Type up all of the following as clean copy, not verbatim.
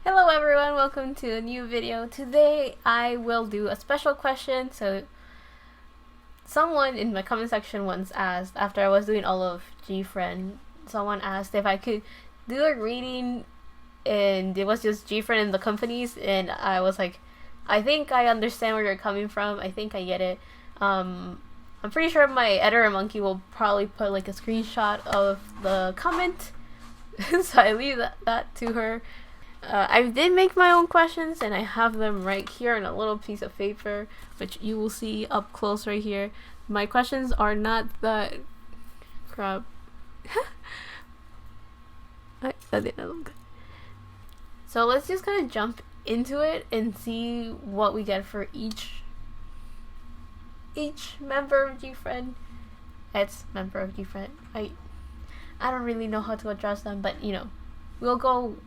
Hello everyone, welcome to a new video. Today I will do a special question. So someone in my comment section once asked, after I was doing all of G.friend, someone asked if I could do a reading and it was just G.friend and the companies, and I was like, I think I understand where you're coming from. I think I get it. I'm pretty sure my editor monkey will probably put like a screenshot of the comment so I leave that to her. I did make my own questions and I have them right here on a little piece of paper, which you will see up close right here. My questions are not that crap. That didn't look good. So let's just kind of jump into it and see what we get for each member of G.friend. It's member of G.friend. I don't really know how to address them, but you know, we'll go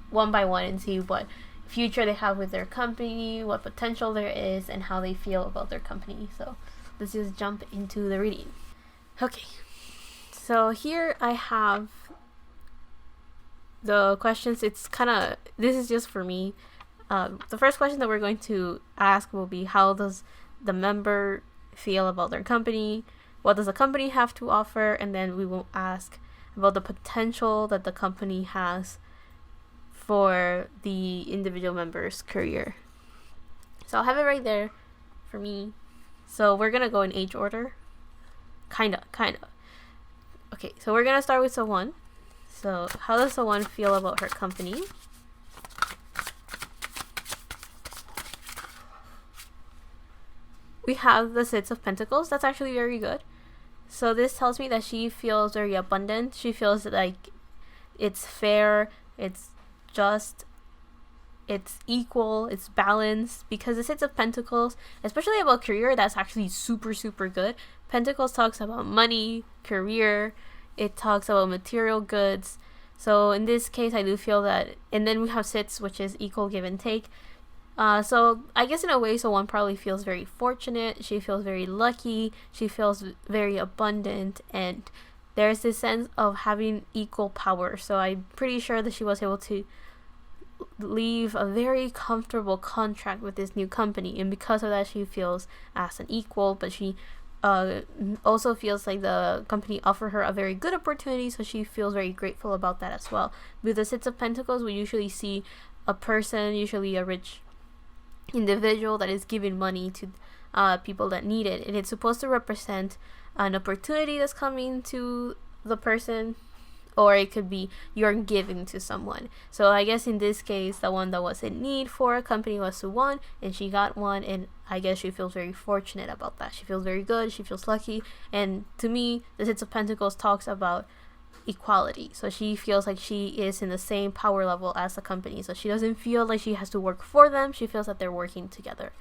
one by one and see what future they have with their company, what potential there is, and how they feel about their company. So let's just jump into the reading. Okay, so here I have the questions. This is just for me. The first question that we're going to ask will be, how does the member feel about their company? What does the company have to offer? And then we will ask about the potential that the company has for the individual member's career. So I'll have it right there for me. So we're gonna go in age order. Kinda. Okay, so we're gonna start with Sowon. So how does Sowon feel about her company? We have the Six of Pentacles. That's actually very good. So this tells me that she feels very abundant. She feels like it's fair, it's just, it's equal, it's balanced, because the Six of Pentacles, especially about career, that's actually super good. Pentacles talks about money, career, it talks about material goods. So in this case I do feel that, and then we have Six, which is equal give and take. So I guess in a way Sowon probably feels very fortunate, she feels very lucky, she feels very abundant, and there's this sense of having equal power. So I'm pretty sure that she was able to leave a very comfortable contract with this new company, and because of that she feels as an equal, but she also feels like the company offered her a very good opportunity, so she feels very grateful about that as well. With the Six of Pentacles, we usually see a person, usually a rich individual, that is giving money to people that need it, and it's supposed to represent an opportunity that's coming to the person, or it could be you're giving to someone. So I guess in this case the one that was in need for a company was Sowon, and she got one, and I guess she feels very fortunate about that. She feels very good, she feels lucky, and to me the Six of Pentacles talks about equality. So she feels like she is in the same power level as the company, so she doesn't feel like she has to work for them, she feels that they're working together.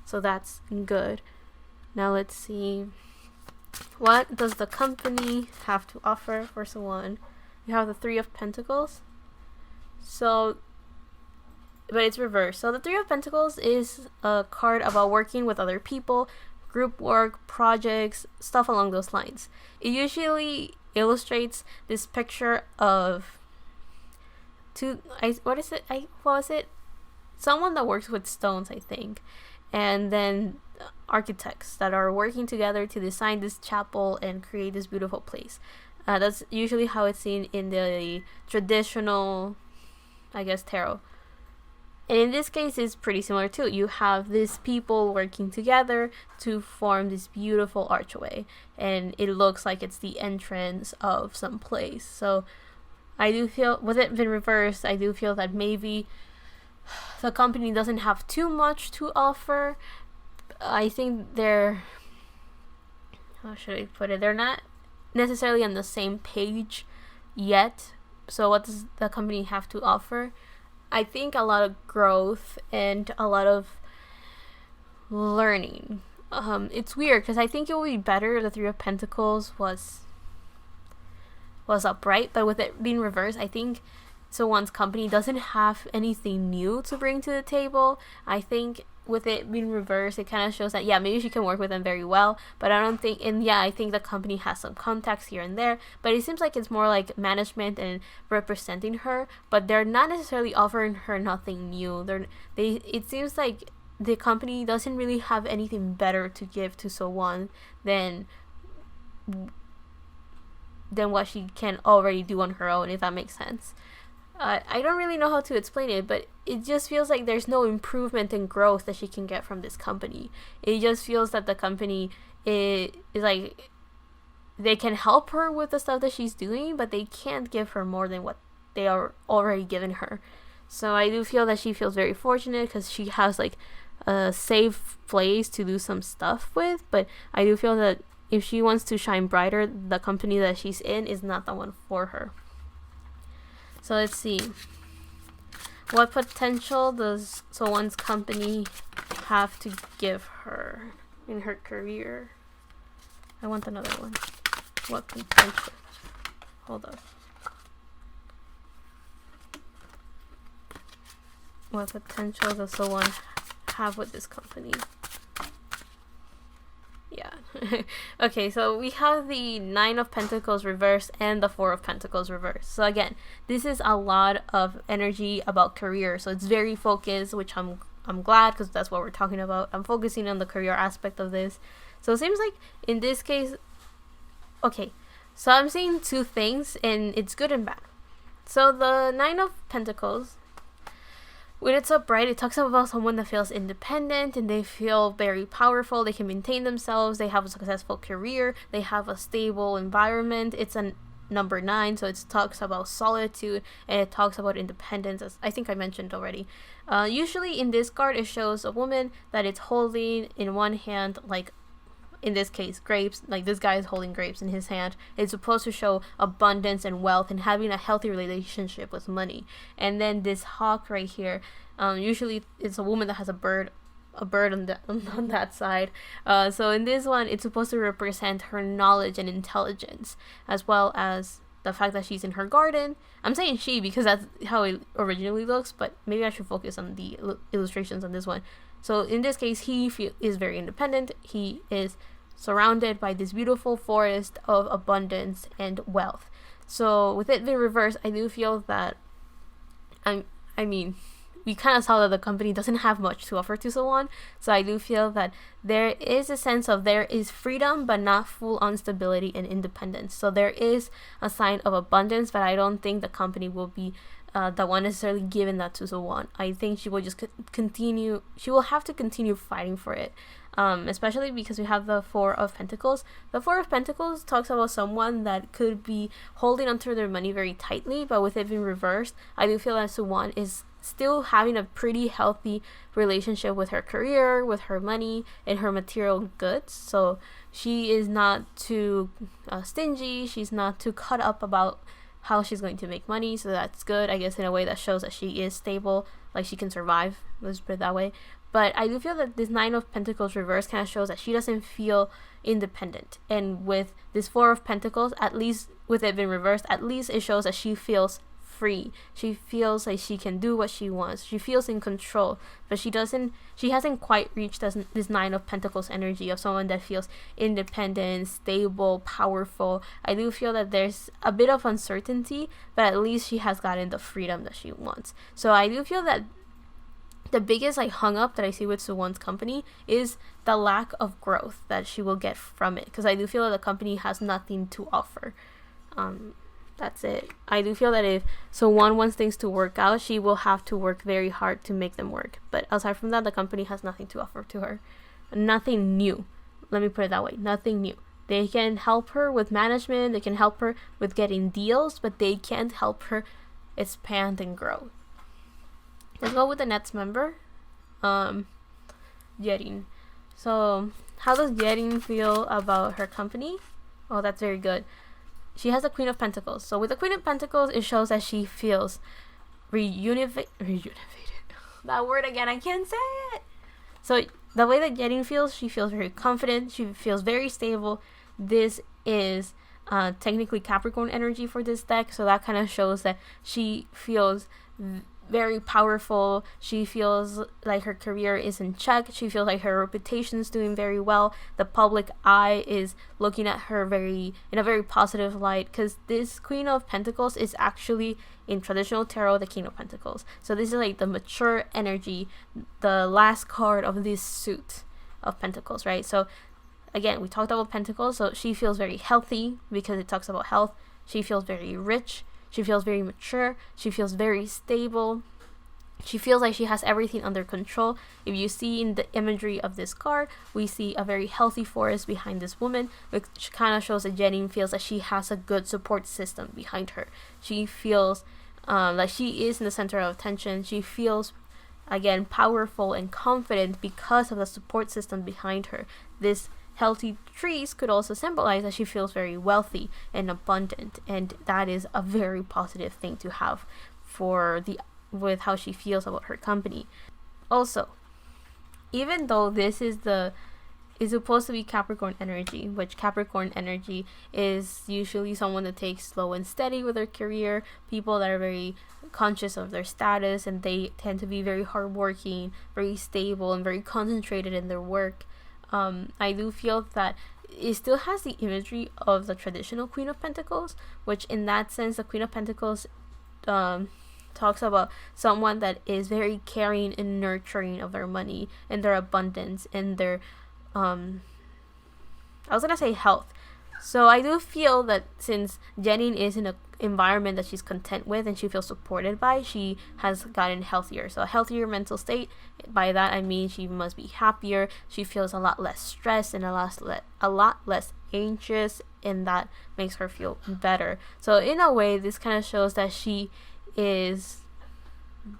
So that's good. Now let's see, what does the company have to offer for Sowon? You have the Three of Pentacles. So, but it's reversed. So the Three of Pentacles is a card about working with other people, group work, projects, stuff along those lines. It usually illustrates this picture of someone that works with stones, I think, and then architects that are working together to design this chapel and create this beautiful place. That's usually how it's seen in the traditional, I guess, tarot. And in this case it's pretty similar too. You have these people working together to form this beautiful archway, and it looks like it's the entrance of some place. So I do feel, with it been reversed, I do feel that maybe the company doesn't have too much to offer. I think they're, how should I put it, they're not necessarily on the same page yet. So what does the company have to offer? I think a lot of growth and a lot of learning. It's weird because I think it would be better if the Three of Pentacles was upright, but with it being reversed, I think Sowon's company doesn't have anything new to bring to the table. I think with it being reversed, it kind of shows that, yeah, maybe she can work with them very well, but I don't think, and yeah, I think the company has some contacts here and there, but it seems like it's more like management and representing her, but they're not necessarily offering her nothing new. It seems like the company doesn't really have anything better to give to Sowon than what she can already do on her own, if that makes sense. I don't really know how to explain it, but it just feels like there's no improvement and growth that she can get from this company. It just feels that the company is like, they can help her with the stuff that she's doing, but they can't give her more than what they are already giving her. So I do feel that she feels very fortunate because she has like a safe place to do some stuff with, but I do feel that if she wants to shine brighter, the company that she's in is not the one for her. So let's see. What potential does Sowon's company have to give her in her career? I want another one. What potential? Hold up. What potential does Sowon have with this company? Yeah. Okay, so we have the 9 of Pentacles reversed and the 4 of Pentacles reversed. So again, this is a lot of energy about career. So it's very focused, which I'm glad, because that's what we're talking about. I'm focusing on the career aspect of this. So it seems like in this case, okay, so I'm seeing 2 things, and it's good and bad. So the 9 of Pentacles, when it's upright, it talks about someone that feels independent and they feel very powerful. They can maintain themselves. They have a successful career. They have a stable environment. It's a number 9, so it talks about solitude and it talks about independence, as I think I mentioned already. Usually in this card, it shows a woman that it's holding in one hand, like in this case, grapes. Like this guy is holding grapes in his hand. It's supposed to show abundance and wealth and having a healthy relationship with money. And then this hawk right here, usually it's a woman that has a bird on that side. So in this one, it's supposed to represent her knowledge and intelligence, as well as the fact that she's in her garden. I'm saying she because that's how it originally looks, but maybe I should focus on the illustrations on this one. So in this case, he is very independent. He is surrounded by this beautiful forest of abundance and wealth. So with it being reversed, I do feel that I mean, we kind of saw that the company doesn't have much to offer to Sowon. So I do feel that there is a sense of there is freedom, but not full on stability and independence. So there is a sign of abundance, but I don't think the company will be the one necessarily giving that to Sowon. I think she will just continue. She will have to continue fighting for it. Especially because we have the 4 of Pentacles. The 4 of Pentacles talks about someone that could be holding onto their money very tightly, but with it being reversed, I do feel that Sowon is still having a pretty healthy relationship with her career, with her money, and her material goods. So she is not too stingy. She's not too caught up about how she's going to make money. So that's good, I guess, in a way that shows that she is stable, like she can survive. Let's put it that way. But I do feel that this 9 of Pentacles reverse kind of shows that she doesn't feel independent. And with this 4 of Pentacles, at least with it being reversed, at least it shows that she feels free. She feels like she can do what she wants. She feels in control. But she hasn't quite reached this 9 of Pentacles energy of someone that feels independent, stable, powerful. I do feel that there's a bit of uncertainty, but at least she has gotten the freedom that she wants. So I do feel that the biggest hung up that I see with Sowon's company is the lack of growth that she will get from it, because I do feel that the company has nothing to offer. That's it. I do feel that if Sowon wants things to work out, she will have to work very hard to make them work. But aside from that, the company has nothing to offer to her. Nothing new. Let me put it that way. Nothing new. They can help her with management. They can help her with getting deals, but they can't help her expand and grow. Let's go with the next member, Yerin. So, how does Yerin feel about her company? Oh, that's very good. She has the Queen of Pentacles. So with the Queen of Pentacles, it shows that she feels reunified. That word again, I can't say it. So the way that Yerin feels, she feels very confident. She feels very stable. This is technically Capricorn energy for this deck. So that kind of shows that she feels very powerful. She feels like her career is in check. She feels like her reputation is doing very well. The public eye is looking at her in a very positive light, because this Queen of Pentacles is actually, in traditional tarot, the King of Pentacles. So this is like the mature energy, the last card of this suit of Pentacles, right? So again, we talked about Pentacles, so she feels very healthy because it talks about health. She feels very rich. She feels very mature. She feels very stable. She feels like she has everything under control. If you see in the imagery of this card, we see a very healthy forest behind this woman, which kind of shows that Yerin feels that she has a good support system behind her. She feels like she is in the center of attention. She feels, again, powerful and confident because of the support system behind her. This healthy trees could also symbolize that she feels very wealthy and abundant, and that is a very positive thing to have with how she feels about her company. Also, even though this is supposed to be Capricorn energy, which Capricorn energy is usually someone that takes slow and steady with their career, people that are very conscious of their status, and they tend to be very hardworking, very stable, and very concentrated in their work. I do feel that it still has the imagery of the traditional Queen of Pentacles, which in that sense, the Queen of Pentacles talks about someone that is very caring and nurturing of their money and their abundance and their I was gonna say health. So I do feel that since Yerin is in an environment that she's content with and she feels supported by, she has gotten healthier. So a healthier mental state, by that I mean she must be happier. She feels a lot less stressed and a lot less anxious, and that makes her feel better. So in a way, this kind of shows that she is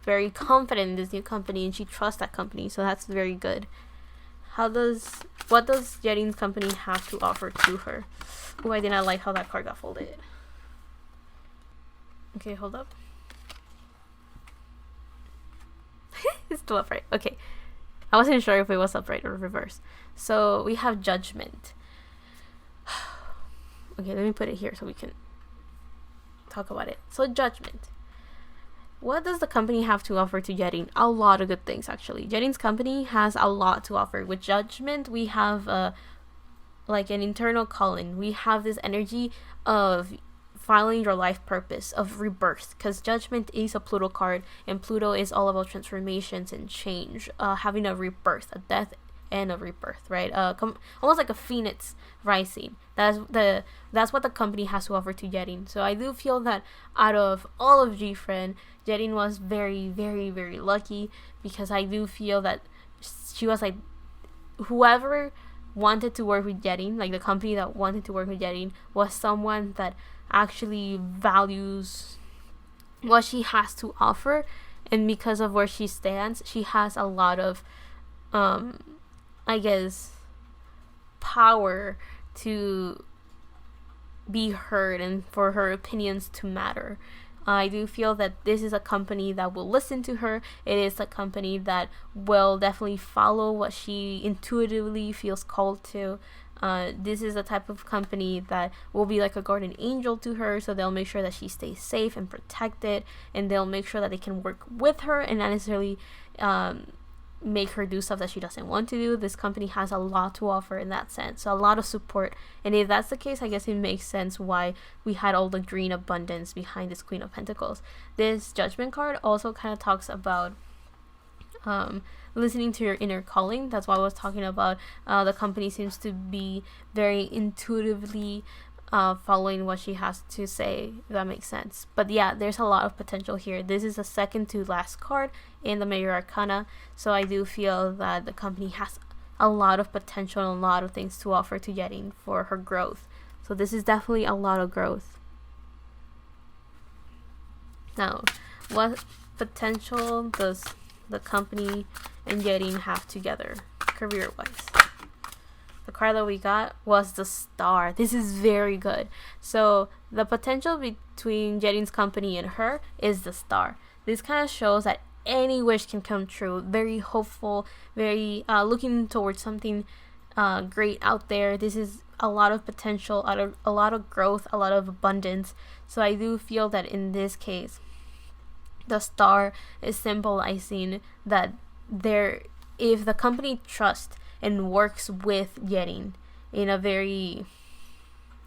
very confident in this new company and she trusts that company. So that's very good. What does Yerin's company have to offer to her? Oh, I did not like how that card got folded. Okay, hold up. It's still upright. Okay. I wasn't sure if it was upright or reverse. So we have Judgment. Okay, let me put it here so we can talk about it. So Judgment. What does the company have to offer to Yerin? A lot of good things, actually. Yerin's company has a lot to offer. With Judgment, we have like an internal calling. We have this energy of following your life purpose, of rebirth, because Judgment is a Pluto card, and Pluto is all about transformations and change, having a rebirth, a death and a rebirth, right? Almost like a phoenix rising. That's what the company has to offer to Yerin. So I do feel that out of all of G.friend, Yerin was very, very, very lucky, because I do feel that she was like, whoever wanted to work with Yerin, like the company that wanted to work with Yerin, was someone that actually values what she has to offer, and because of where she stands, she has a lot of I guess power to be heard and for her opinions to matter. I do feel that this is a company that will listen to her. It is a company that will definitely follow what she intuitively feels called to. This is the type of company that will be like a guardian angel to her, so they'll make sure that she stays safe and protected, and they'll make sure that they can work with her and not necessarily make her do stuff that she doesn't want to do. This company has a lot to offer in that sense, so a lot of support. And if that's the case, I guess it makes sense why we had all the green abundance behind this Queen of Pentacles. This Judgment card also kind of talks about listening to your inner calling. That's why I was talking about the company seems to be very intuitively following what she has to say, if that makes sense. But yeah, there's a lot of potential here. This is the second to last card in the Major Arcana, so I do feel that the company has a lot of potential and a lot of things to offer to Yerin for her growth. So this is definitely a lot of growth. Now, what potential does the company and Yerin have together career-wise? The card that we got was the Star. This is very good. So the potential between Yerin's company and her is the Star. This kind of shows that any wish can come true. Very hopeful, very looking towards something great out there. This is a lot of potential, a lot of growth, a lot of abundance. So I do feel that in this case, The star is symbolizing that if the company trusts and works with Yerin in a very,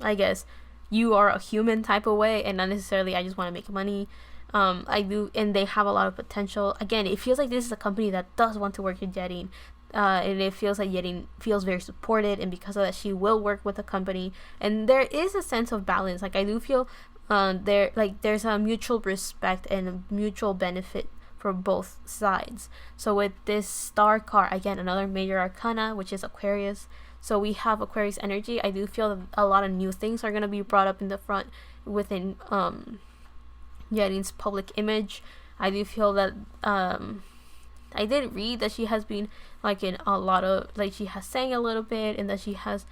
I guess, you are a human type of way, and not necessarily I just want to make money. I do, and they have a lot of potential. Again, it feels like this is a company that does want to work with Yerin, and it feels like Yerin feels very supported, and because of that, she will work with the company. And there is a sense of balance. Like I do feel there's a mutual respect and a mutual benefit for both sides. So with this star card, again, another major arcana, which is Aquarius. So we have Aquarius energy. I do feel that a lot of new things are going to be brought up in the front within Yerin's public image. I do feel that I did read that she has been like in a lot of, like, she has sang a little bit, and that she has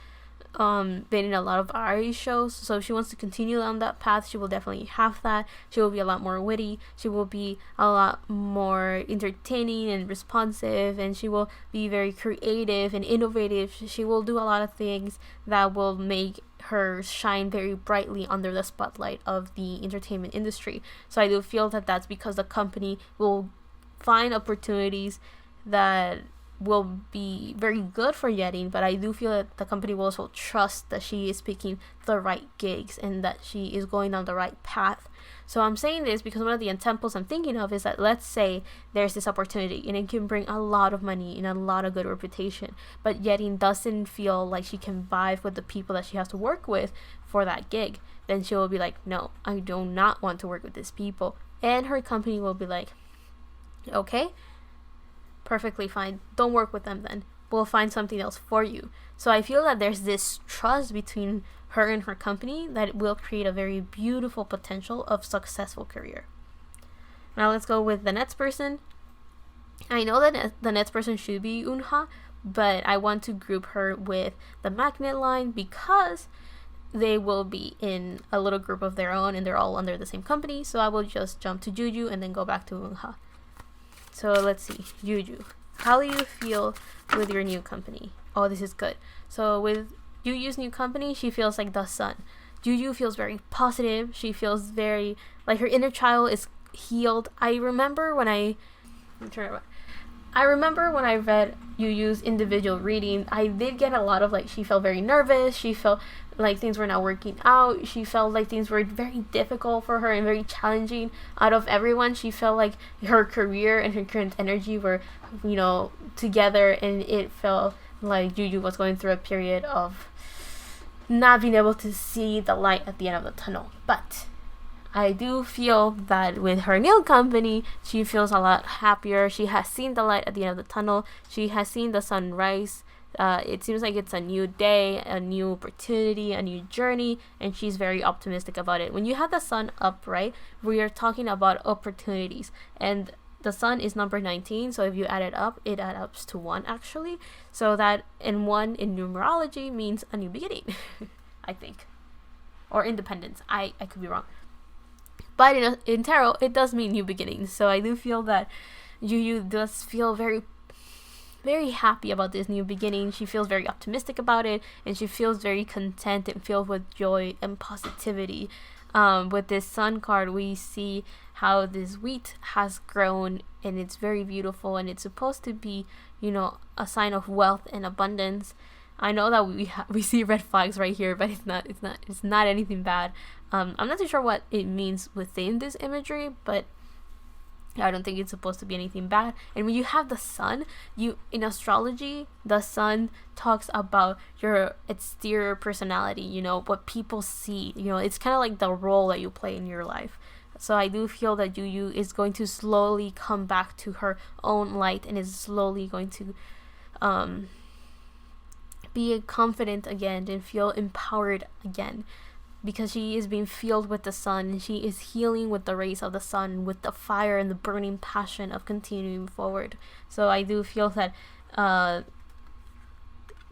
been in a lot of variety shows. So if she wants to continue on that path, she will definitely have that. She will be a lot more witty, she will be a lot more entertaining and responsive, and she will be very creative and innovative. She will do a lot of things that will make her shine very brightly under the spotlight of the entertainment industry. So I do feel that that's because the company will find opportunities that will be very good for Yerin, but I do feel that the company will also trust that she is picking the right gigs and that she is going down the right path. So I'm saying this because one of the examples I'm thinking of is that, let's say there's this opportunity and it can bring a lot of money and a lot of good reputation, but Yerin doesn't feel like she can vibe with the people that she has to work with for that gig. Then she will be like, no, I do not want to work with these people, and her company will be like, okay, perfectly fine, don't work with them then, we'll find something else for you. So I feel that there's this trust between her and her company that will create a very beautiful potential of successful career. Now let's go with the next person. I know that the next person should be Eunha, but I want to group her with the magnet line because they will be in a little group of their own and they're all under the same company. So I will just jump to Yuju and then go back to Eunha. So let's see, Yuju, how do you feel with your new company? Oh, this is good. So with Yuju's new company, she feels like the sun. Yuju feels very positive. She feels very like her inner child is healed. I remember when I read Yuju's individual reading, I did get a lot of like, she felt very nervous. She felt like things were not working out. She felt like things were very difficult for her and very challenging. Out of everyone, she felt like her career and her current energy were, together, and it felt like Yuju was going through a period of not being able to see the light at the end of the tunnel. But I do feel that with her new company, she feels a lot happier. She has seen the light at the end of the tunnel. She has seen the sun rise. It seems like it's a new day, a new opportunity, a new journey, and she's very optimistic about it. When you have the sun up, right, we are talking about opportunities, and the sun is number 19, so if you add it adds up to 1 actually. So that, and 1 in numerology means a new beginning, I think, or independence. I could be wrong, but in tarot it does mean new beginnings. So I do feel that Yuju does feel very, very happy about this new beginning. She feels very optimistic about it, and she feels very content and filled with joy and positivity. With this sun card, we see how this wheat has grown, and it's very beautiful, and it's supposed to be, a sign of wealth and abundance. I know that we see red flags right here, but it's not anything bad. I'm not too sure what it means within this imagery, but I don't think it's supposed to be anything bad. And when you have the sun, in astrology, the sun talks about your exterior personality, what people see. It's kind of like the role that you play in your life. So I do feel that Yuju is going to slowly come back to her own light, and is slowly going to be confident again and feel empowered again, because she is being filled with the sun, and she is healing with the rays of the sun, with the fire and the burning passion of continuing forward. So I do feel that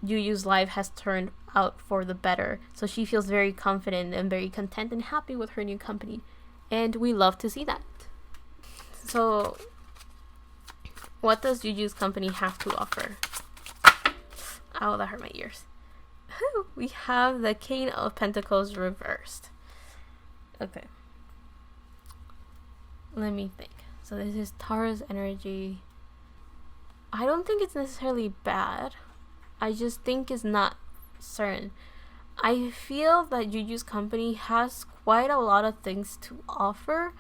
Yuju's life has turned out for the better. So she feels very confident and very content and happy with her new company, and we love to see that. So what does Yuju's company have to offer? Oh, that hurt my ears. We have the King of Pentacles reversed. Okay. Let me think. So this is Taurus energy. I don't think it's necessarily bad. I just think it's not certain. I feel that Yuju's company has quite a lot of things to offer,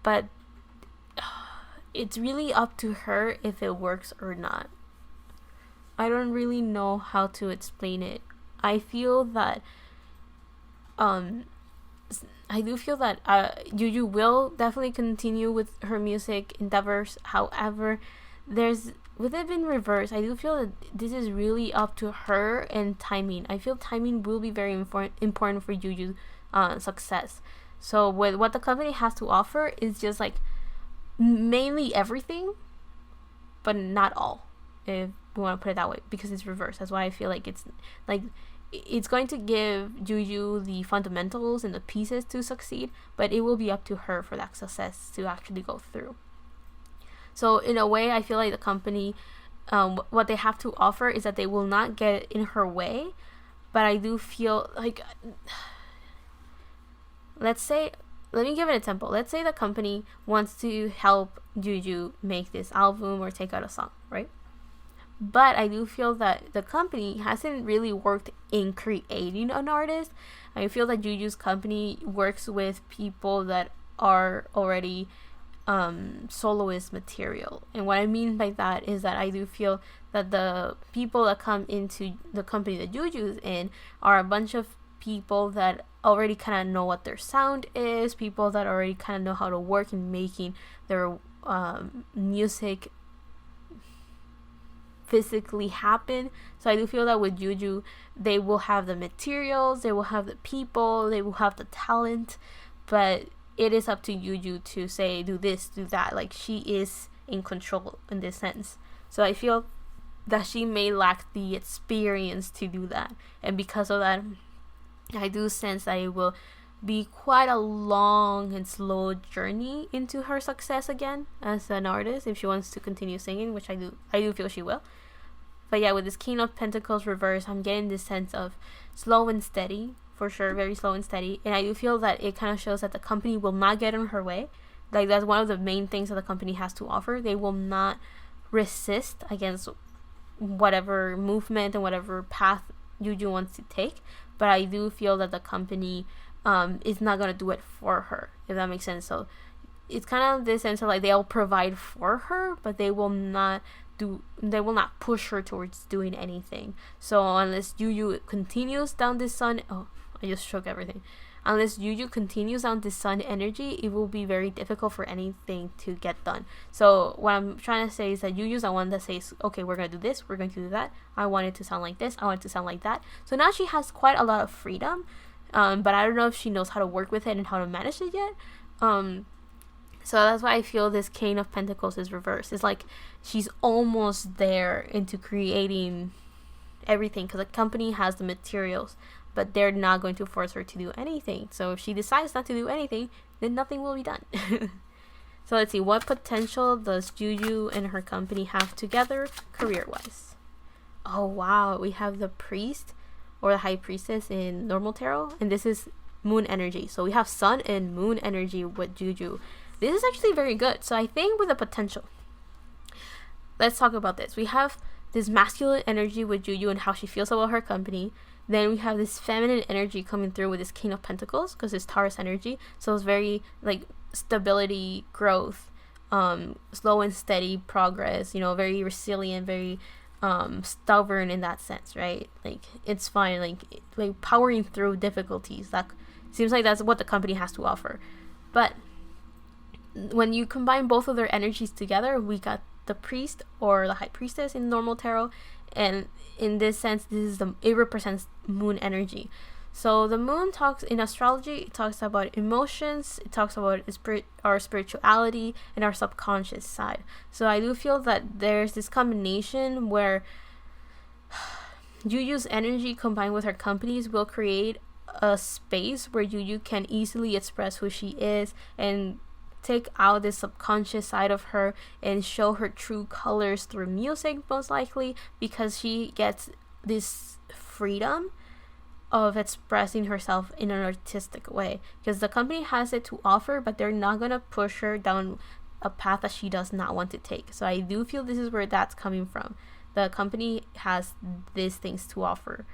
but it's really up to her if it works or not. I don't really know how to explain it. I feel that Yuju will definitely continue with her music endeavors. However, with it being reversed, I do feel that this is really up to her and timing. I feel timing will be very important for Yuju's success. So with what the company has to offer is just like mainly everything, but not all, if we want to put it that way, because it's reversed. That's why I feel like it's going to give Yuju the fundamentals and the pieces to succeed, but it will be up to her for that success to actually go through. So in a way, I feel like the company, what they have to offer is that they will not get in her way, but I do feel like, let me give an example. Let's say the company wants to help Yuju make this album or take out a song, right? But I do feel that the company hasn't really worked in creating an artist. I feel that Yuju's company works with people that are already soloist material. And what I mean by that is that I do feel that the people that come into the company that Yuju's in are a bunch of people that already kind of know what their sound is, people that already kind of know how to work in making their music physically happen. So I do feel that with Yuju, they will have the materials, they will have the people, they will have the talent, but it is up to Yuju to say, do this, do that. Like, she is in control in this sense. So I feel that she may lack the experience to do that, and because of that, I do sense that it will be quite a long and slow journey into her success again as an artist, if she wants to continue singing, which I do feel she will. But yeah, with this King of Pentacles reverse, I'm getting this sense of slow and steady, for sure, very slow and steady. And I do feel that it kind of shows that the company will not get in her way. Like, that's one of the main things that the company has to offer. They will not resist against whatever movement and whatever path Yuju wants to take. But I do feel that the company is not going to do it for her, if that makes sense. So it's kind of this sense of like, they'll provide for her, but they will not push her towards doing anything. So unless Yuju continues down this sun, I just shook everything. Unless Yuju continues down this sun energy, it will be very difficult for anything to get done. So what I'm trying to say is that Yuju's the one that says, okay, we're going to do this, we're going to do that. I want it to sound like this, I want it to sound like that. So now she has quite a lot of freedom, but I don't know if she knows how to work with it and how to manage it yet. So that's why I feel this King of Pentacles is reversed. It's like she's almost there into creating everything, because the company has the materials, but they're not going to force her to do anything. So if she decides not to do anything, then nothing will be done. So let's see, what potential does Yuju and her company have together career-wise? Oh wow, we have the priest or the high priestess in normal tarot, and this is moon energy. So we have sun and moon energy with Yuju. This is actually very good. So I think with the potential, let's talk about this. We have this masculine energy with Yuju and how she feels about her company. Then we have this feminine energy coming through with this King of Pentacles, because it's Taurus energy. So it's very like stability, growth, slow and steady progress, very resilient, very stubborn in that sense, right? Like, it's fine, like powering through difficulties. That seems like that's what the company has to offer. But when you combine both of their energies together, we got the priest or the high priestess in normal tarot, and in this sense, it represents moon energy. So the moon talks in astrology, it talks about emotions, it talks about our spirituality and our subconscious side. So I do feel that there's this combination where Yuju's energy combined with her company's will create a space where Yuju can easily express who she is and take out this subconscious side of her and show her true colors through music, most likely, because she gets this freedom of expressing herself in an artistic way, because the company has it to offer, but they're not gonna push her down a path that she does not want to take. So I do feel this is where that's coming from. The company has these things to offer.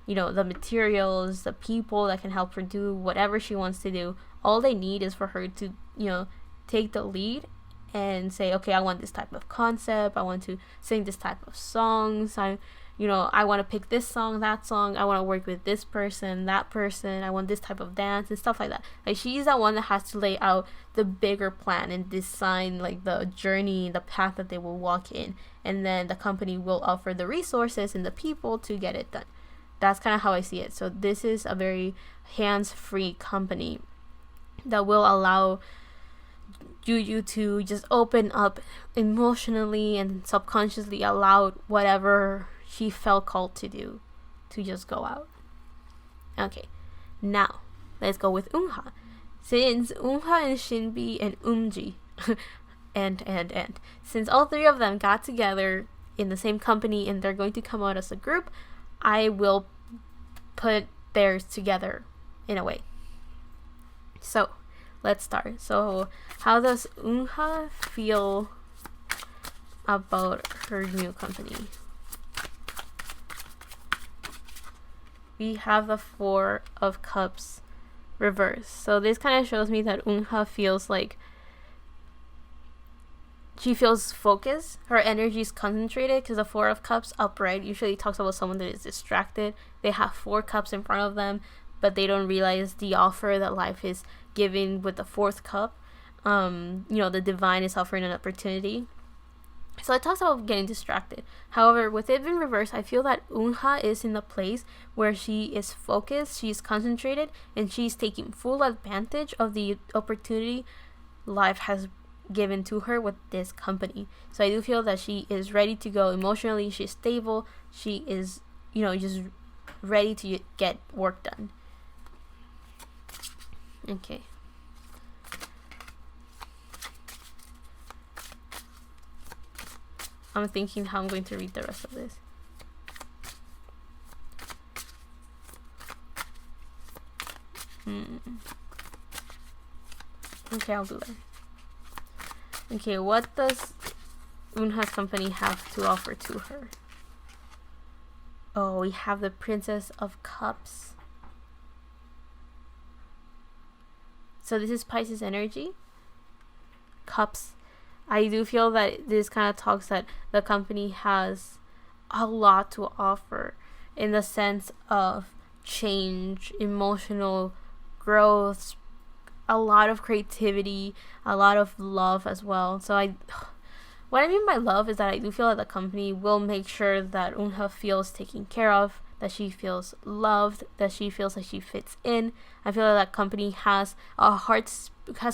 You know, the materials, the people that can help her do whatever she wants to do. All they need is for her to, you know, take the lead and say, okay, I want this type of concept. I want to sing this type of songs. I want to pick this song, that song. I want to work with this person, that person. I want this type of dance and stuff like that. Like, she's the one that has to lay out the bigger plan and design like the journey, the path that they will walk in. And then the company will offer the resources and the people to get it done. That's kind of how I see it. So this is a very hands-free company that will allow Yuju to just open up emotionally and subconsciously, allow whatever she felt called to do to just go out. Okay, now let's go with Eunha. Since Eunha and SinB and Umji and since all three of them got together in the same company and they're going to come out as a group, I will put theirs together in a way. So let's start. So how does Eunha feel about her new company? We have the Four of Cups reversed. So this kind of shows me that Eunha feels like she feels focused. Her energy is concentrated because the Four of Cups upright usually talks about someone that is distracted. They have 4 cups in front of them, but they don't realize the offer that life is giving with the 4th cup. The divine is offering an opportunity. So it talks about getting distracted. However, with it in reverse, I feel that Eunha is in the place where she is focused, she's concentrated, and she's taking full advantage of the opportunity life has given to her with this company. So I do feel that she is ready to go emotionally, she's stable, she is, just ready to get work done. Okay. I'm thinking how I'm going to read the rest of this. Okay, I'll do that. Okay, what does Eunha's company have to offer to her? Oh, we have the Princess of Cups. So this is Pisces energy. Cups. I do feel that this kind of talks that the company has a lot to offer in the sense of change, emotional growth, a lot of creativity, a lot of love as well. So what I mean by love is that I do feel that the company will make sure that Eunha feels taken care of, that she feels loved, that she feels like she fits in. I feel that company has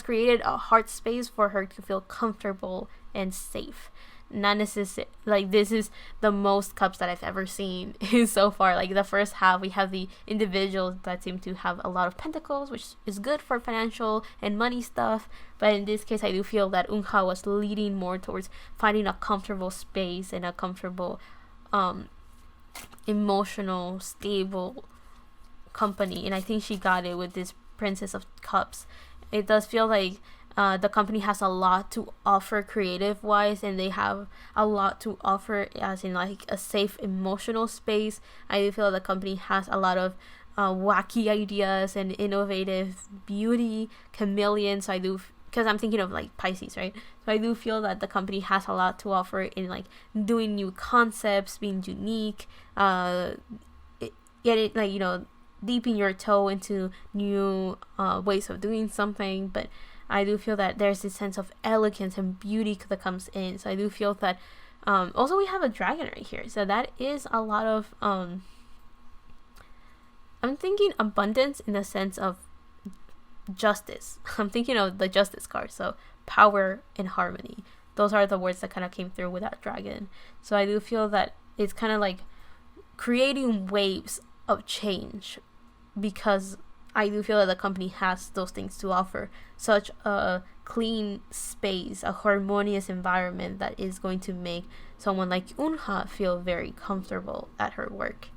created a heart space for her to feel comfortable and safe. Not necessarily like this is the most cups that I've ever seen so far. Like the first half, we have the individuals that seem to have a lot of pentacles, which is good for financial and money stuff. But in this case, I do feel that Eunha was leading more towards finding a comfortable space and a comfortable, emotional, stable company. And I think she got it with this Princess of Cups. It does feel like the company has a lot to offer creative wise, and they have a lot to offer as in like a safe emotional space. I do feel the company has a lot of wacky ideas and innovative beauty, chameleon. So I do, because I'm thinking of like Pisces, right? So I do feel that the company has a lot to offer in like doing new concepts, being unique, dipping your toe into new ways of doing something. But I do feel that there's this sense of elegance and beauty that comes in. So I do feel that also we have a dragon right here. So that is a lot of I'm thinking abundance in the sense of justice. I'm thinking of the justice card. So power and harmony. Those are the words that kind of came through with that dragon. So I do feel that it's kind of like creating waves of change, because I do feel that the company has those things to offer. Such a clean space, a harmonious environment that is going to make someone like Eunha feel very comfortable at her work.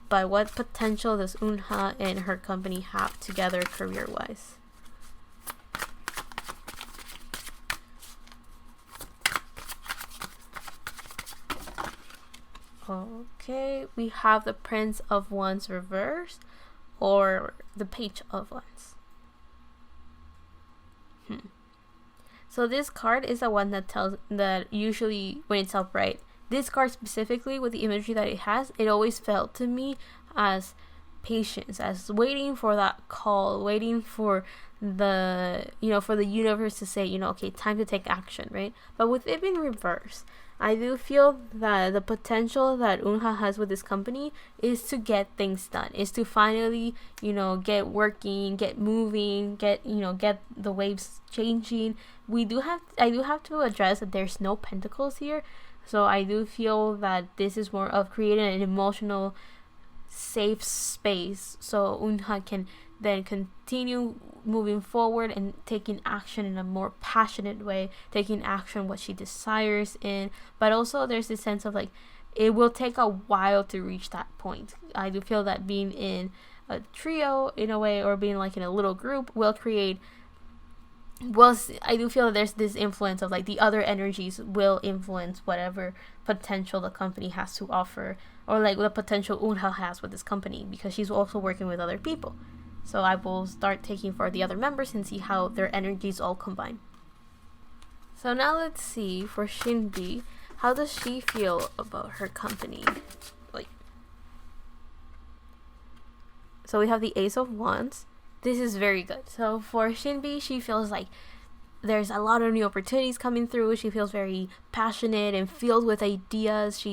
But what potential does Eunha and her company have together career-wise? Okay, we have the Prince of Wands reversed or the Page of Wands. So this card is the one that tells that usually when it's upright, this card specifically with the imagery that it has, it always felt to me as patience, as waiting for that call, waiting for the, for the universe to say, okay, time to take action, right? But with it being reversed, I do feel that the potential that Eunha has with this company is to get things done, is to finally, get working, get moving, get the waves changing. I do have to address that there's no pentacles here. So I do feel that this is more of creating an emotional safe space so Eunha can then continue moving forward and taking action in a more passionate way, taking action what she desires in. But also there's this sense of like it will take a while to reach that point. I do feel that being in a trio in a way, or being like in a little group, will create, I do feel that there's this influence of like the other energies will influence whatever potential the company has to offer, or like the potential Eunha has with this company, because she's also working with other people. So I will start taking for the other members and see how their energies all combine. So now let's see for SinB, how does she feel about her company? So we have the Ace of Wands. This is very good. So for SinB, she feels like there's a lot of new opportunities coming through. She feels very passionate and filled with ideas.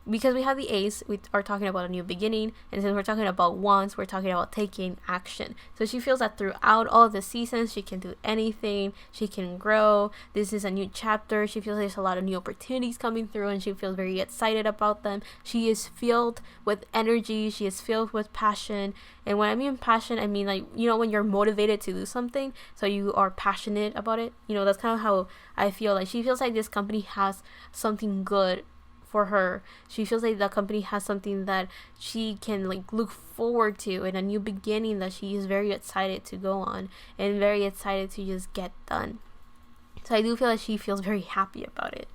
Because we have the Ace, we are talking about a new beginning, and since we're talking about wands, we're talking about taking action. So she feels that throughout all the seasons, she can do anything, she can grow. This is a new chapter. She feels there's a lot of new opportunities coming through, and she feels very excited about them. She is filled with energy, she is filled with passion. And when I mean passion, I mean like, when you're motivated to do something, so you are passionate about it. That's kind of how I feel. Like she feels like this company has something good for her. She feels like the company has something that she can like look forward to, and a new beginning that she is very excited to go on and very excited to just get done. So I do feel like she feels very happy about it.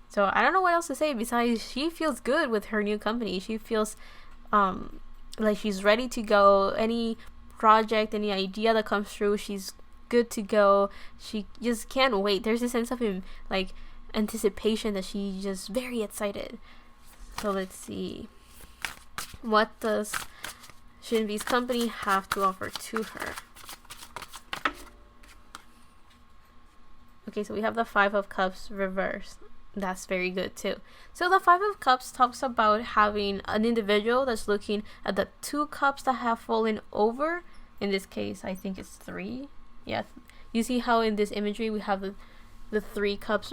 So I don't know what else to say besides she feels good with her new company. She feels like she's ready to go. Any project, any idea that comes through, she's good to go. She just can't wait. There's a sense of like anticipation that she's just very excited. So let's see, what does SinB's company have to offer to her? Okay, so we have the Five of Cups reversed. That's very good too. So the Five of Cups talks about having an individual that's looking at the two cups that have fallen over. In this case, I think it's three. Yeah, you see how in this imagery we have the three cups,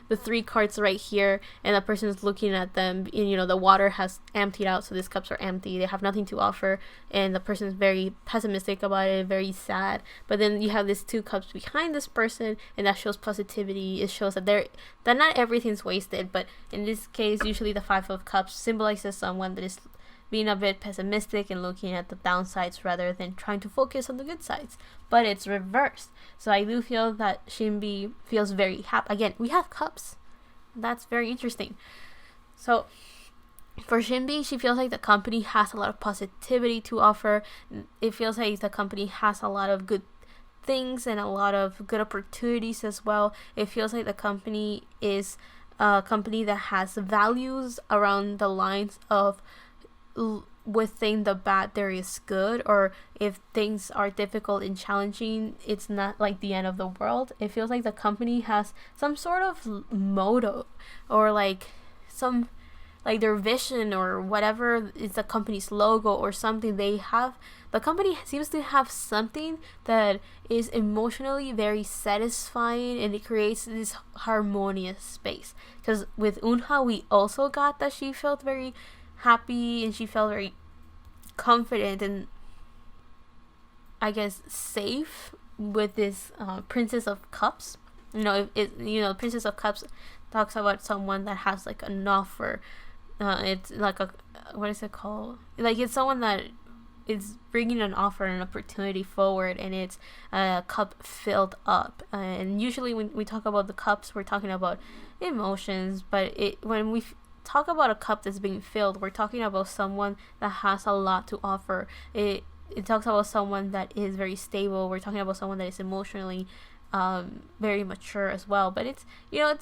the three cards right here, and the person is looking at them, and the water has emptied out, so these cups are empty, they have nothing to offer, and the person is very pessimistic about it, very sad. But then you have these two cups behind this person, and that shows positivity. It shows that that not everything's wasted, but in this case usually the Five of Cups symbolizes someone that is being a bit pessimistic and looking at the downsides rather than trying to focus on the good sides. But it's reversed. So I do feel that SinB feels very happy. Again, we have cups. That's very interesting. So for SinB, she feels like the company has a lot of positivity to offer. It feels like the company has a lot of good things and a lot of good opportunities as well. It feels like the company is a company that has values around the lines of within the bad there is good, or if things are difficult and challenging, it's not like the end of the world. It feels like the company has some sort of motto, or like some like their vision, or whatever is the company's logo or something they have. The company seems to have something that is emotionally very satisfying, and it creates this harmonious space. Because with Eunha, we also got that she felt very happy and she felt very confident and I guess safe with this Princess of Cups. Princess of Cups talks about someone that has like an offer. It's like what is it called? Like it's someone that is bringing an offer and an opportunity forward, and it's a cup filled up. And usually when we talk about the cups, we're talking about emotions, but when we talk about a cup that's being filled, we're talking about someone that has a lot to offer. It talks about someone that is very stable. We're talking about someone that is emotionally very mature as well. But it's, you know,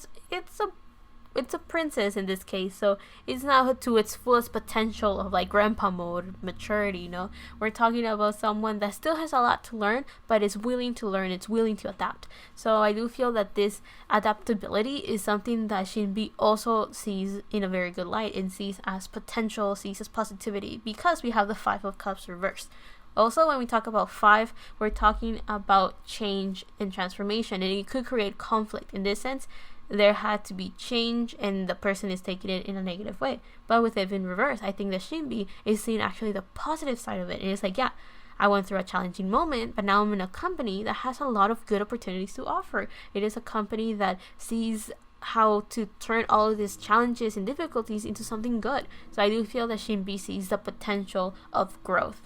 it's a princess in this case, so it's not to its fullest potential of like grandpa mode maturity. You know, we're talking about someone that still has a lot to learn, but is willing to learn, it's willing to adapt. So I do feel that this adaptability is something that SinB also sees in a very good light and sees as potential, sees as positivity, because we have the Five of Cups reversed. Also, when we talk about 5, we're talking about change and transformation, and it could create conflict. In this sense, there had to be change and the person is taking it in a negative way. But with it in reverse, I think that SinB is seeing actually the positive side of it. And it's like, yeah, I went through a challenging moment, but now I'm in a company that has a lot of good opportunities to offer. It is a company that sees how to turn all of these challenges and difficulties into something good. So I do feel that SinB sees the potential of growth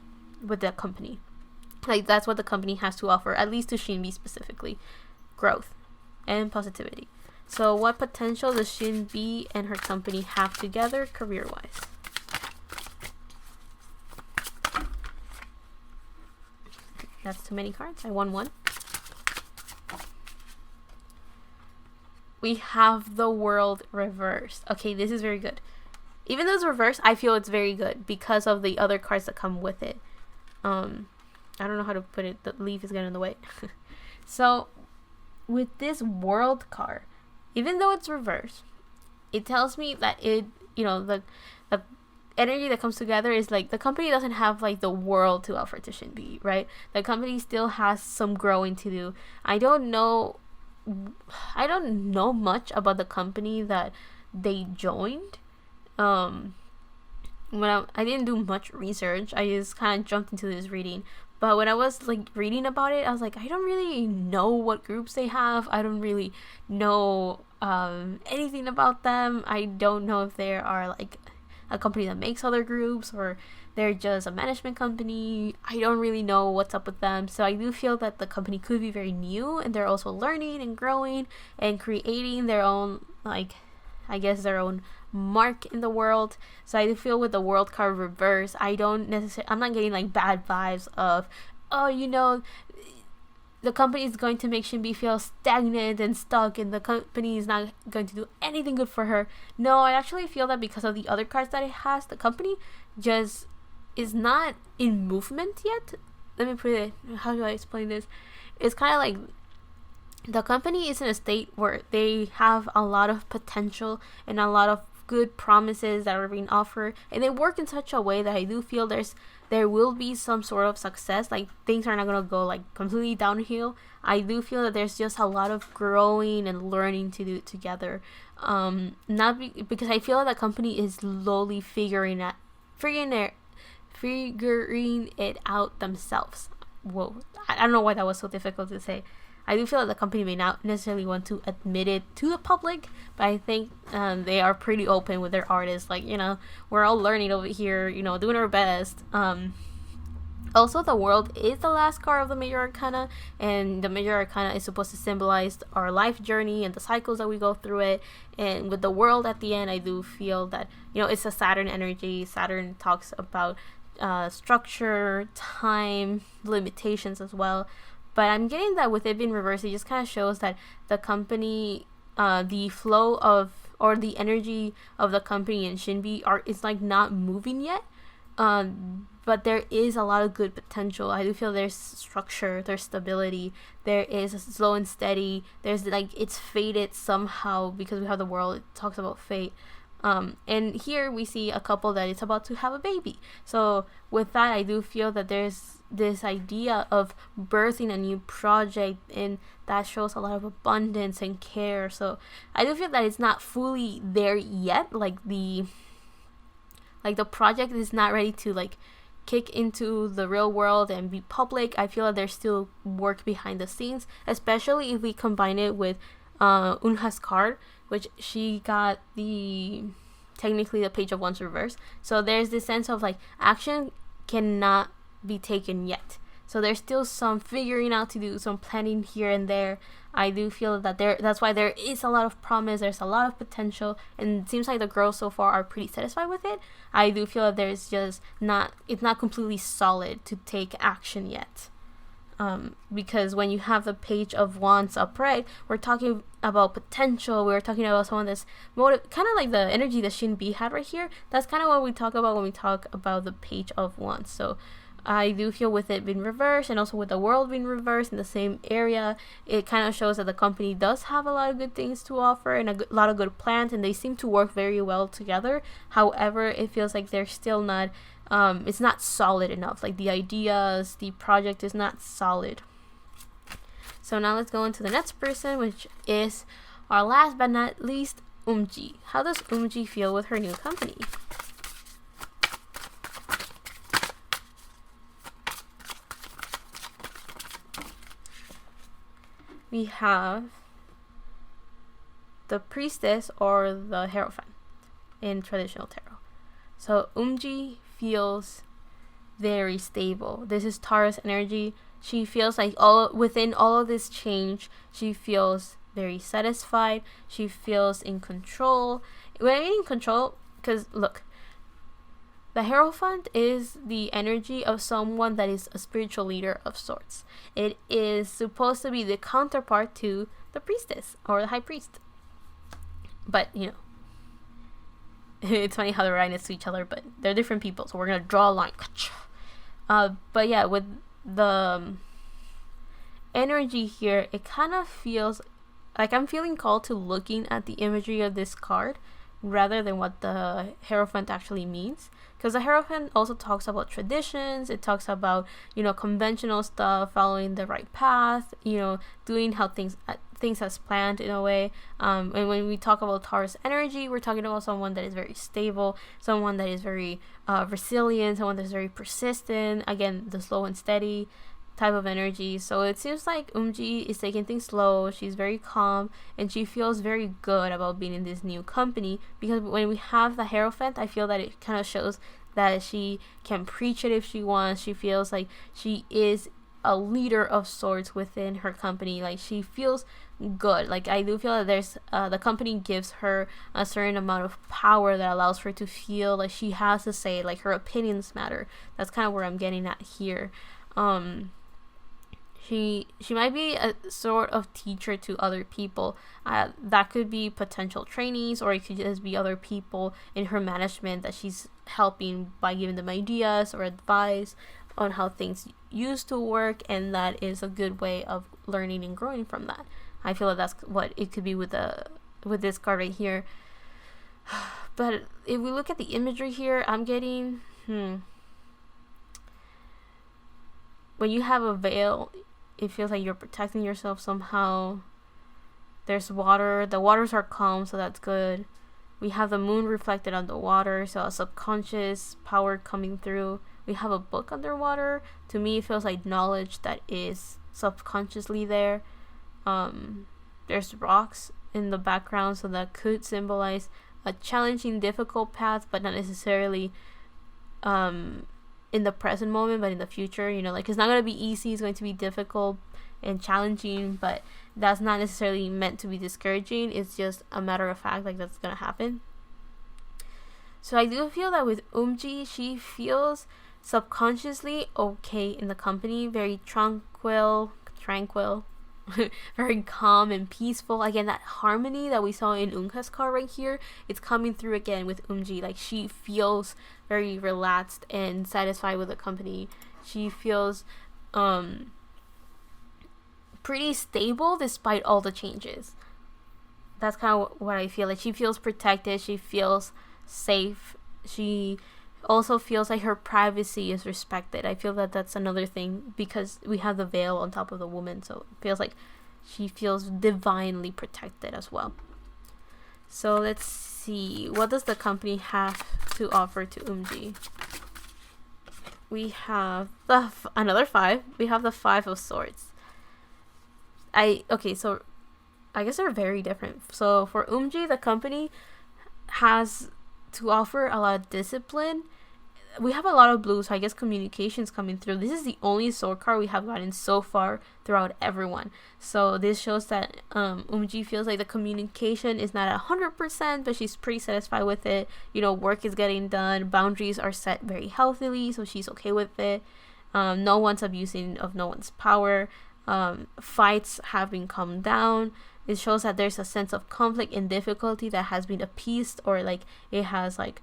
with the company. Like, that's what the company has to offer, at least to SinB specifically. Growth and positivity. So what potential does SinB and her company have together career-wise? That's too many cards. I won one. We have the World reversed. Okay, this is very good. Even though it's reversed, I feel it's very good because of the other cards that come with it. I don't know how to put it. The leaf is getting in the way. So with this World card, even though it's reversed, it tells me that it, you know, the energy that comes together is like the company doesn't have like the world to offer to SinB, right? The company still has some growing to do. I don't know much about the company that they joined. I didn't do much research. I just kind of jumped into this reading. But when I was like reading about it, I was like, I don't really know what groups they have. I don't really know anything about them. I don't know if they are like a company that makes other groups or they're just a management company. I don't really know what's up with them. So I do feel that the company could be very new and they're also learning and growing and creating their own, like, I guess their own mark in the world. So I do feel with the World card reverse, I'm not getting like bad vibes of, oh, you know, the company is going to make SinB feel stagnant and stuck and the company is not going to do anything good for her. No, I actually feel that because of the other cards that it has, the company just is not in movement yet. Let me put it, how do I explain this? It's kind of like the company is in a state where they have a lot of potential and a lot of good promises that are being offered, and they work in such a way that I do feel there will be some sort of success. Like, things are not gonna go like completely downhill. I do feel that there's just a lot of growing and learning to do together. Because I feel that the company is slowly figuring it out themselves. Whoa, I don't know why that was so difficult to say. I do feel that the company may not necessarily want to admit it to the public, but I think they are pretty open with their artists. Like, you know, we're all learning over here, you know, doing our best. Also, the World is the last card of the Major Arcana, and the Major Arcana is supposed to symbolize our life journey and the cycles that we go through it. And with the World at the end, I do feel that, you know, it's a Saturn energy. Saturn talks about structure, time, limitations as well. But I'm getting that with it being reversed, it just kind of shows that the company, the flow of, or the energy of the company and SinB is like not moving yet. But there is a lot of good potential. I do feel there's structure, there's stability, there is slow and steady. There's like, it's fated somehow because we have the World. It talks about fate. And here we see a couple that is about to have a baby. So with that, I do feel that there's this idea of birthing a new project, and that shows a lot of abundance and care. So I do feel that it's not fully there yet. Like the project is not ready to like kick into the real world and be public. I feel that there's still work behind the scenes, especially if we combine it with Eunha's card, which she got technically the Page of Wands reverse. So there's this sense of like action cannot be taken yet. So there's still some figuring out to do, some planning here and there. I do feel that that's why there is a lot of promise, there's a lot of potential, and it seems like the girls so far are pretty satisfied with it. I do feel that there's just it's not completely solid to take action yet. Because when you have the Page of Wands upright, we're talking about potential. We're talking about someone that's kind of like the energy that SinB had right here. That's kind of what we talk about when we talk about the Page of Wands. So I do feel with it being reversed, and also with the world being reversed in the same area, it kind of shows that the company does have a lot of good things to offer and a lot of good plans, and they seem to work very well together. However, it feels like they're still not it's not solid enough. Like the ideas, the project is not solid. So now let's go into the next person, which is our last but not least, Umji. How does Umji feel with her new company? We have the Priestess or the Hierophant in traditional tarot. So Umji feels very stable. This is Taurus energy. She feels like within all of this change, she feels very satisfied. She feels in control. When I mean in control, because look, the Hierophant is the energy of someone that is a spiritual leader of sorts. It is supposed to be the counterpart to the Priestess or the High Priest. But, you know, it's funny how they're right next to each other, but they're different people, so we're gonna draw a line. But yeah, with the energy here, it kind of feels like I'm feeling called to looking at the imagery of this card rather than what the Hierophant actually means, because the Hierophant also talks about traditions. It talks about, you know, conventional stuff, following the right path, you know, doing how things as planned in a way. And when we talk about Taurus energy, we're talking about someone that is very stable, someone that is very resilient, someone that's very persistent. Again, the slow and steady type of energy. So it seems like Umji is taking things slow. She's very calm, and she feels very good about being in this new company, because when we have the Hierophant, I feel that it kind of shows that she can preach it if she wants. She feels like she is a leader of sorts within her company. Like, she feels good. Like, I do feel that there's the company gives her a certain amount of power that allows her to feel like she has to say, like, her opinions matter. That's kind of where I'm getting at here. She might be a sort of teacher to other people. That could be potential trainees, or it could just be other people in her management that she's helping by giving them ideas or advice on how things used to work, and that is a good way of learning and growing from that. I feel like that's what it could be with this card right here. But if we look at the imagery here, I'm getting when you have a veil, it feels like you're protecting yourself somehow. There's water. The waters are calm, so that's good. We have the moon reflected on the water, so a subconscious power coming through. We have a book underwater. To me, it feels like knowledge that is subconsciously there. There's rocks in the background, so that could symbolize a challenging, difficult path, but not necessarily in the present moment, but in the future. You know, like, it's not going to be easy. It's going to be difficult and challenging, but that's not necessarily meant to be discouraging. It's just a matter of fact, like, that's going to happen. So I do feel that with Umji, she feels subconsciously okay in the company, very tranquil, very calm and peaceful. Again, that harmony that we saw in Eunha's card right here, it's coming through again with Umji. Like, she feels very relaxed and satisfied with the company. She feels pretty stable despite all the changes. That's kind of what I feel. Like, she feels protected. She feels safe. She also feels like her privacy is respected. I feel that that's another thing, because we have the veil on top of the woman, so it feels like she feels divinely protected as well. So let's see, what does the company have to offer to Umji? We have another 5. We have the 5 of Swords. So I guess they're very different. So for Umji, the company has to offer a lot of discipline. we have a lot of blues, so I guess communications coming through. This is the only sword card we have gotten so far throughout everyone. So this shows that Umji feels like the communication is not 100%, but she's pretty satisfied with it. Work is getting done, boundaries are set very healthily, so she's okay with it. No one's abusing of no one's power. Fights have been calmed down. It shows that there's a sense of conflict and difficulty that has been appeased, or like it has like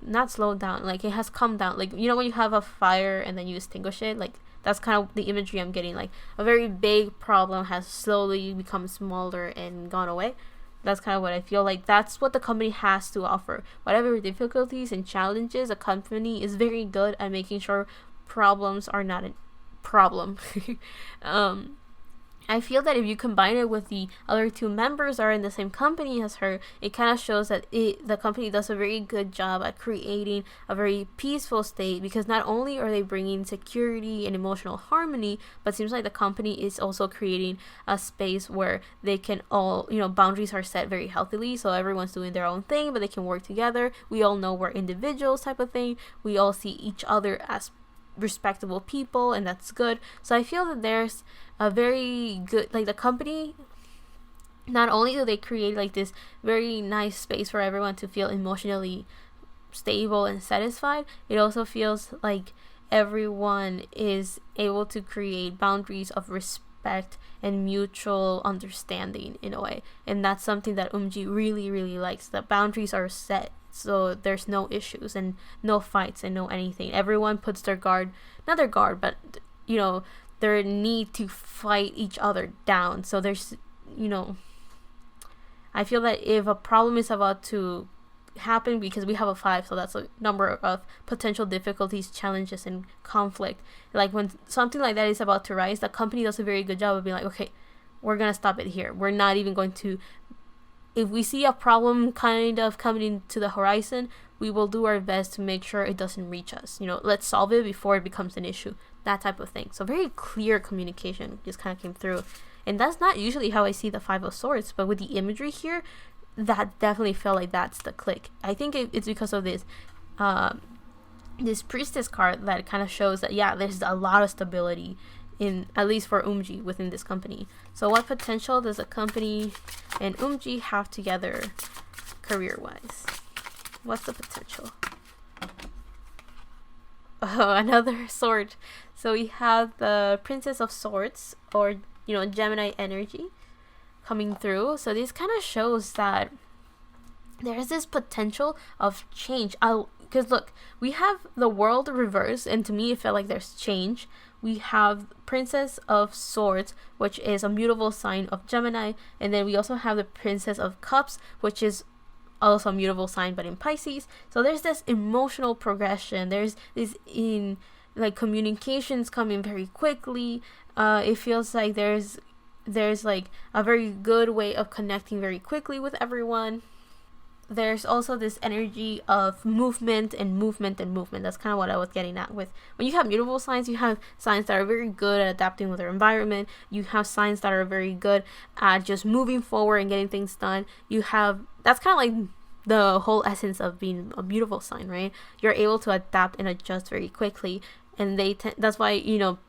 not slowed down, like it has calmed down. Like, when you have a fire and then you extinguish it, like that's kind of the imagery I'm getting. Like a very big problem has slowly become smaller and gone away. That's kind of what I feel like. That's what the company has to offer. Whatever difficulties and challenges, a company is very good at making sure problems are not a problem. I feel that if you combine it with the other two members are in the same company as her, it kind of shows that the company does a very good job at creating a very peaceful state, because not only are they bringing security and emotional harmony, but it seems like the company is also creating a space where they can all, boundaries are set very healthily, so everyone's doing their own thing, but they can work together. We all know we're individuals type of thing. We all see each other as respectable people, and that's good. So I feel that there's a very good, like, the company, not only do they create like this very nice space for everyone to feel emotionally stable and satisfied, it also feels like everyone is able to create boundaries of respect and mutual understanding in a way. And that's something that Umji really, really likes. The boundaries are set, so there's no issues and no fights and no anything. Everyone puts their guard, not their guard, but their need to fight each other down. So there's, I feel that if a problem is about to happen, because we have a 5, so that's a number of potential difficulties, challenges, and conflict. Like when something like that is about to rise, the company does a very good job of being like, okay, we're gonna stop it here. We're not even going to, if we see a problem kind of coming to the horizon, we will do our best to make sure it doesn't reach us. Let's solve it before it becomes an issue. That type of thing. So very clear communication just kind of came through. And that's not usually how I see the 5 of Swords, but with the imagery here, that definitely felt like that's the click. I think it's because of this priestess card that kind of shows that, yeah, there's a lot of stability, in at least for Umji, within this company. So what potential does a company and Umji have together career-wise? What's the potential? Oh, another sword. So we have the Princess of Swords, or Gemini energy coming through. So this kind of shows that there's this potential of change. Because look, we have the world reversed, and to me it felt like there's change. We have Princess of Swords, which is a mutable sign of Gemini, and then we also have the Princess of Cups, which is also a mutable sign but in Pisces. So there's this emotional progression. There's this communications coming very quickly. It feels like there's like a very good way of connecting very quickly with everyone. There's also this energy of movement and movement and movement. That's kind of what I was getting at with, when you have mutable signs, you have signs that are very good at adapting with their environment. You have signs that are very good at just moving forward and getting things done. That's kind of like the whole essence of being a beautiful sign, right? You're able to adapt and adjust very quickly. And that's why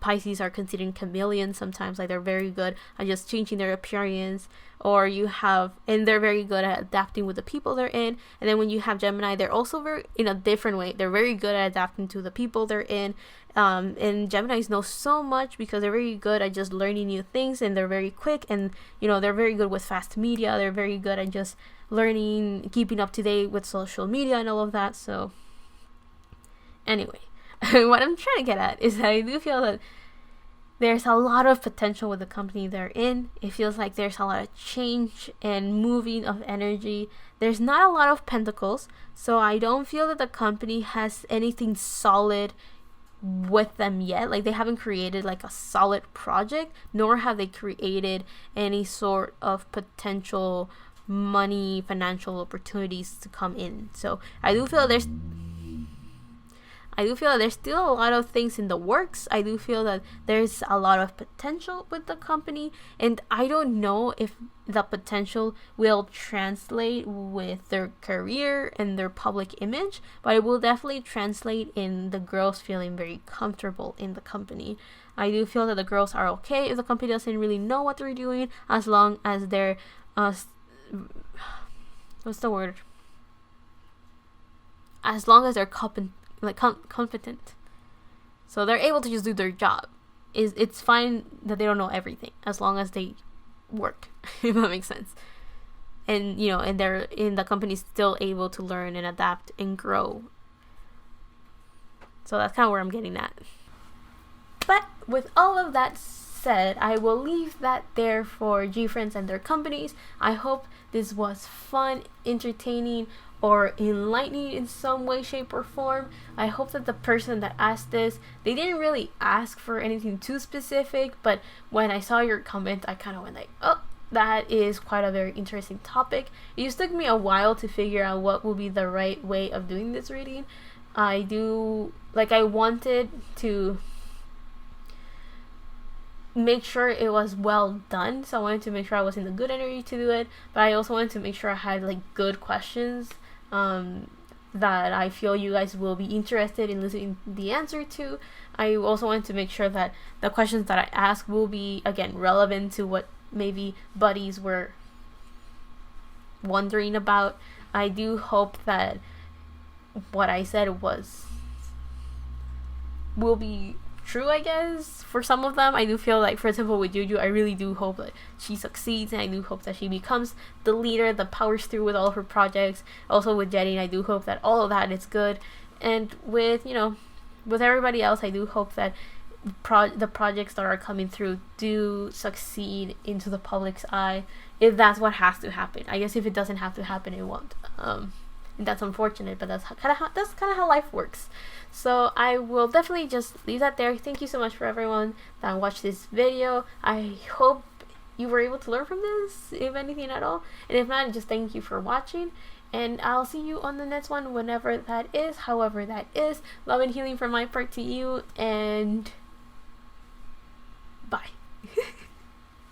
Pisces are considered chameleons sometimes. Like, they're very good at just changing their appearance, and they're very good at adapting with the people they're in. And then when you have Gemini, they're also very, in a different way, they're very good at adapting to the people they're in. And Geminis know so much because they're very good at just learning new things, and they're very quick, and they're very good with fast media. They're very good at just learning, keeping up to date with social media and all of that. So anyway, what I'm trying to get at is that I do feel that there's a lot of potential with the company they're in. It feels like there's a lot of change and moving of energy. There's not a lot of pentacles, so I don't feel that the company has anything solid with them yet. Like, they haven't created like a solid project, nor have they created any sort of potential financial opportunities to come in. So I do feel I do feel that there's still a lot of things in the works. I do feel that there's a lot of potential with the company, and I don't know if the potential will translate with their career and their public image, but it will definitely translate in the girls feeling very comfortable in the company. I do feel that the girls are okay if the company doesn't really know what they're doing, as long as they're what's the word? As long as they're competent, so they're able to just do their job. It's fine that they don't know everything, as long as they work, if that makes sense. And and they're in the company still able to learn and adapt and grow. So that's kind of where I'm getting at. But with all of that said, I will leave that there for G.friends and their companies. I hope this was fun, entertaining, or enlightening in some way, shape, or form. I hope that the person that asked this, they didn't really ask for anything too specific, but when I saw your comment, I kind of went like, oh, that is quite a very interesting topic. It just took me a while to figure out what would be the right way of doing this reading. I wanted to make sure it was well done, so I wanted to make sure I was in the good energy to do it, but I also wanted to make sure I had good questions that I feel you guys will be interested in listening the answer to. I also wanted to make sure that the questions that I ask will be, again, relevant to what maybe buddies were wondering about. I do hope that what I said will be true, I guess, for some of them. I do feel like, for example, with Yuju, I really do hope that she succeeds, and I do hope that she becomes the leader that powers through with all of her projects. Also with Yerin, I do hope that all of that is good. And with everybody else, I do hope that the projects that are coming through do succeed into the public's eye, if that's what has to happen. I guess if it doesn't have to happen, it won't. And that's unfortunate, but that's kind of how life works. So I will definitely just leave that there. Thank you so much for everyone that watched this video. I hope you were able to learn from this, if anything at all. And if not, just thank you for watching. And I'll see you on the next one, whenever that is, however that is. Love and healing from my part to you, and bye.